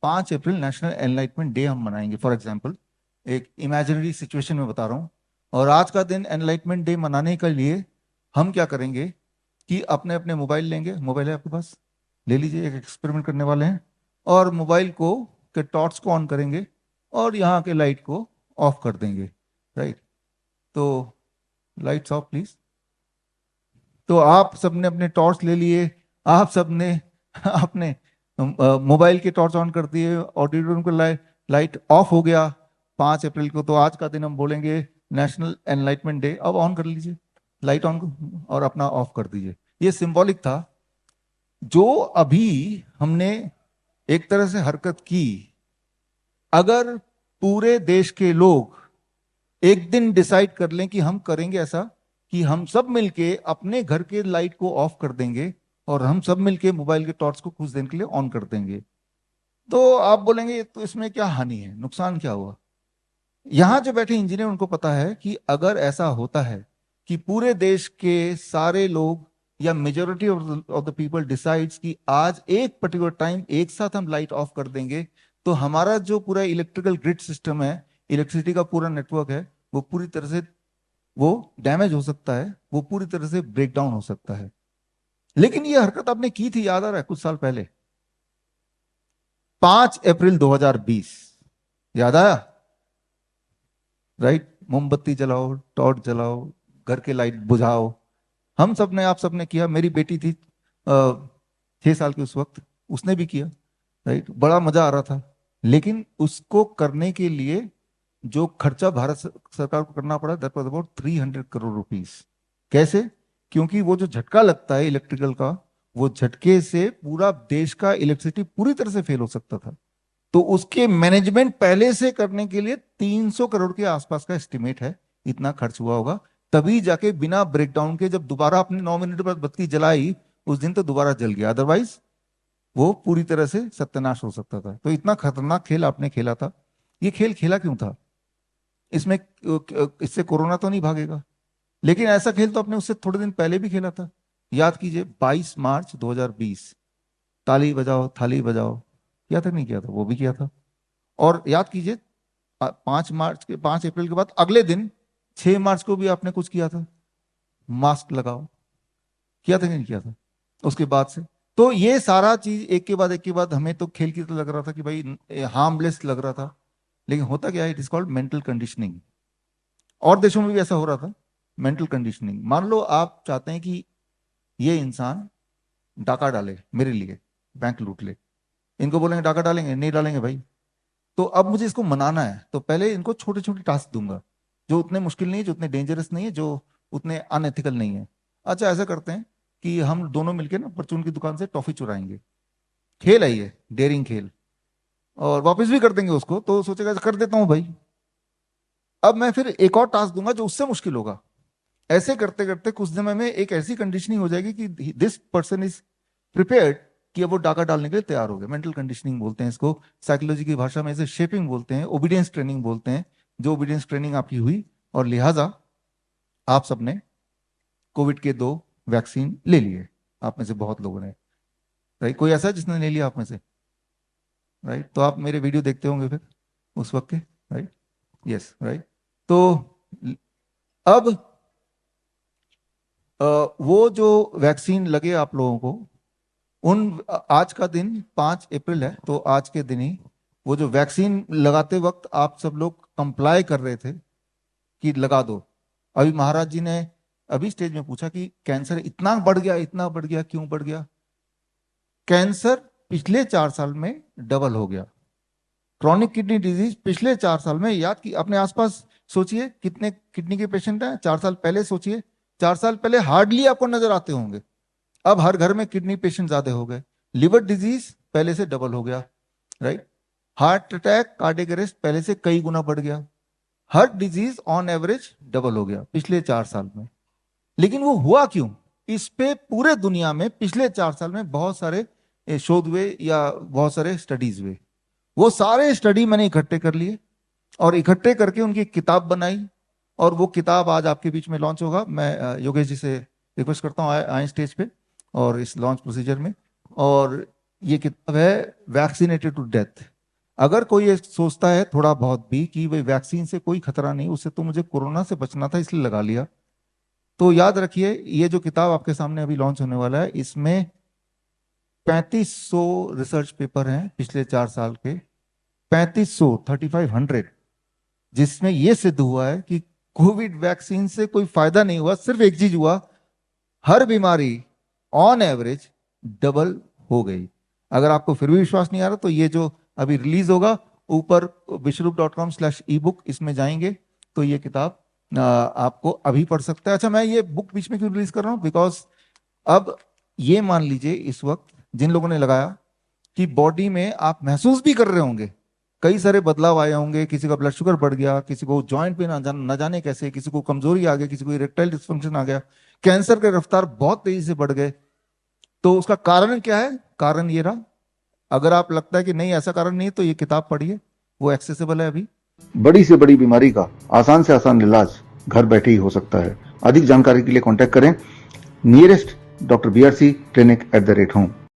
5 अप्रैल national enlightenment day हम मनाएंगे। For example, एक इमेजिनरी सिचुएशन में बता रहा हूँ। और आज का दिन एनलाइटमेंट डे मनाने के लिए हम क्या करेंगे कि अपने अपने मोबाइल लेंगे। मोबाइल है आपके पास? ले लीजिए, एक एक्सपेरिमेंट करने वाले हैं। और मोबाइल को के टॉर्च को ऑन करेंगे और यहाँ के लाइट को ऑफ कर देंगे। राइट? तो लाइट्स ऑफ प्लीज। तो आप सबने अपने टॉर्च ले लिए, आप सबने अपने मोबाइल के टॉर्च ऑन कर दिए, ऑडिटोरियम का लाइट ऑफ हो गया। 5 अप्रैल को तो आज का दिन हम बोलेंगे नेशनल एनलाइटमेंट डे। अब ऑन कर लीजिए लाइट ऑन और अपना ऑफ कर दीजिए। ये सिंबॉलिक था। जो अभी हमने एक तरह से हरकत की, अगर पूरे देश के लोग एक दिन डिसाइड कर लें कि हम करेंगे ऐसा, कि हम सब मिलके अपने घर के लाइट को ऑफ कर देंगे और हम सब मिलके मोबाइल के टॉर्च को कुछ दिन के लिए ऑन कर देंगे, तो आप बोलेंगे तो इसमें क्या हानि है, नुकसान क्या हुआ? यहां जो बैठे इंजीनियर उनको पता है कि अगर ऐसा होता है कि पूरे देश के सारे लोग या majority of the people decides कि आज एक पर्टिकुलर टाइम एक साथ हम लाइट ऑफ कर देंगे, तो हमारा जो पूरा इलेक्ट्रिकल ग्रिड सिस्टम है, इलेक्ट्रिसिटी का पूरा नेटवर्क है, वो पूरी तरह से वो डैमेज हो सकता है, वो पूरी तरह से ब्रेक डाउन हो सकता है। लेकिन ये हरकत आपने की थी, याद आ रहा है, कुछ साल पहले, 5 अप्रैल 2020। याद आया? राइट? मोमबत्ती जलाओ, टॉर्च जलाओ, घर के लाइट बुझाओ। हम सब ने, आप सब ने किया। मेरी बेटी थी 6 साल की उस वक्त, उसने भी किया। राइट? बड़ा मजा आ रहा था। लेकिन उसको करने के लिए जो खर्चा भारत सरकार को करना पड़ा, that was about 300 crore rupees. कैसे? क्योंकि वो जो झटका लगता है इलेक्ट्रिकल का, वो झटके से पूरा देश का इलेक्ट्रिसिटी पूरी तरह से फेल हो सकता था। तो उसके मैनेजमेंट पहले से करने के लिए 300 करोड़ के आसपास का एस्टिमेट है, इतना खर्च हुआ होगा। तभी जाके बिना ब्रेकडाउन के जब दोबारा आपने 9 मिनट बाद बत्ती जलाई, उस दिन तो दोबारा जल गया, अदरवाइज वो पूरी तरह से सत्यानाश हो सकता था। तो इतना खतरनाक खेल आपने खेला था। ये खेल खेला क्यों था? इसमें इससे कोरोना तो नहीं भागेगा। लेकिन ऐसा खेल तो आपने उससे थोड़े दिन पहले भी खेला था। याद कीजिए, 22 मार्च 2020, ताली बजाओ थाली बजाओ, किया था नहीं किया था? वो भी किया था। और याद कीजिए, 5 अप्रैल के बाद अगले दिन 6 मार्च को भी आपने कुछ किया था, मास्क लगाओ। किया था कि नहीं किया था उसके बाद से? तो ये सारा चीज एक के बाद हमें तो खेल की तो लग रहा था कि भाई हार्मलेस लग रहा था। लेकिन होता क्या है, it is called mental conditioning. और देशों में भी ऐसा हो रहा था। मेंटल कंडीशनिंग, मान लो आप चाहते हैं कि ये इंसान डाका डाले मेरे लिए, बैंक लूट ले। इनको बोलेंगे डाका डालेंगे? नहीं डालेंगे भाई। तो अब मुझे इसको मनाना है, तो पहले इनको छोटे छोटे टास्क दूंगा, जो उतने मुश्किल नहीं है, जो उतने डेंजरस नहीं है, जो उतने अनएथिकल नहीं है। अच्छा, ऐसा करते हैं कि हम दोनों मिलकर ना परचून की दुकान से टॉफी चुराएंगे। खेल है ये, डेयरिंग खेल। और वापस भी कर देंगे उसको, तो सोचेगा कर देता हूँ भाई। अब मैं फिर एक और टास्क दूंगा जो उससे मुश्किल होगा। ऐसे करते करते कुछ समय में एक ऐसी कंडीशनिंग हो जाएगी कि दिस पर्सन इज प्रिपेयर्ड, कि अब वो डाका डालने के लिए तैयार हो गए। मेंटल कंडीशनिंग बोलते हैं इसको, साइकोलॉजी की भाषा में इसे शेपिंग बोलते हैं, ओबीडियंस ट्रेनिंग बोलते हैं। जो ओबीडियंस ट्रेनिंग आपकी हुई, और लिहाजा आप सबने कोविड के 2 वैक्सीन ले लिए, आप में से बहुत लोगों ने। राइट? कोई ऐसा है जिसने ले लिया आप में से? राइट? तो आप मेरे वीडियो देखते होंगे फिर उस वक्त के। राइट? Yes, right. तो अब वो जो वैक्सीन लगे आप लोगों को, उन आज का दिन 5 अप्रैल है, तो आज के दिन ही वो जो वैक्सीन लगाते वक्त आप सब लोग कंप्लाई कर रहे थे कि लगा दो। अभी महाराज जी ने अभी स्टेज में पूछा कि कैंसर इतना बढ़ गया, इतना बढ़ गया, क्यों बढ़ गया? कैंसर पिछले 4 साल में डबल हो गया। क्रॉनिक किडनी डिजीज पिछले 4 साल में, याद की अपने आसपास सोचिए कितने किडनी के पेशेंट हैं 4 साल पहले, सोचिए। 4 साल पहले हार्डली आपको नजर आते होंगे, अब हर घर में किडनी पेशेंट ज्यादा हो गए। लिवर डिजीज पहले से डबल हो गया। Right? Heart attack, cardiac arrest पहले से कई गुना बढ़ गया। हर डिजीज ऑन एवरेज डबल हो गया पिछले 4 साल में। लेकिन वो हुआ क्यों? इस पे पूरे दुनिया में पिछले 4 साल में बहुत सारे शोध हुए या बहुत सारे स्टडीज हुए। वो सारे स्टडी मैंने इकट्ठे कर लिए और इकट्ठे करके उनकी एक किताब बनाई। और वो किताब आज आपके बीच में लॉन्च होगा। मैं योगेश जी से रिक्वेस्ट करता हूँ आए स्टेज पे और इस लॉन्च प्रोसीजर में। और ये किताब है वैक्सीनेटेड टू डेथ, अगर कोई ये सोचता है थोड़ा बहुत भी कि भाई वैक्सीन से कोई खतरा नहीं, उससे तो मुझे कोरोना से बचना था इसलिए लगा लिया, तो याद रखिए ये जो किताब आपके सामने अभी लॉन्च होने वाला है, इसमें 3500 रिसर्च पेपर हैं पिछले 4 साल के, 3500 जिसमें यह सिद्ध हुआ है कि कोविड वैक्सीन से कोई फायदा नहीं हुआ, सिर्फ एक चीज हुआ, हर बीमारी ऑन एवरेज डबल हो गई। अगर आपको फिर भी विश्वास नहीं आ रहा तो ये जो अभी रिलीज होगा ऊपर विश्वरूप.com/ebook, इसमें जाएंगे तो ये किताब आपको अभी पढ़ सकता है। अच्छा, मैं ये बुक बीच में क्यों रिलीज कर रहा हूं, बिकॉज अब ये मान लीजिए इस वक्त जिन लोगों ने लगाया कि बॉडी में आप महसूस भी कर रहे होंगे कई सारे बदलाव आए होंगे, किसी का ब्लड शुगर बढ़ गया, किसी को जॉइंट पे ना जाने कैसे, किसी को कमजोरी आ गई, किसी को इरेक्टाइल डिस्फंक्शन आ गया, कैंसर के रफ्तार बहुत तेजी से बढ़ गए। तो उसका कारण क्या है? कारण ये रहा। अगर आप लगता है कि नहीं ऐसा कारण नहीं, तो ये किताब पढ़िए, वो एक्सेसिबल है अभी। बड़ी से बड़ी बीमारी का आसान से आसान इलाज घर बैठे ही हो सकता है। अधिक जानकारी के लिए कांटेक्ट करें nearest Dr. BRC Clinic @ home।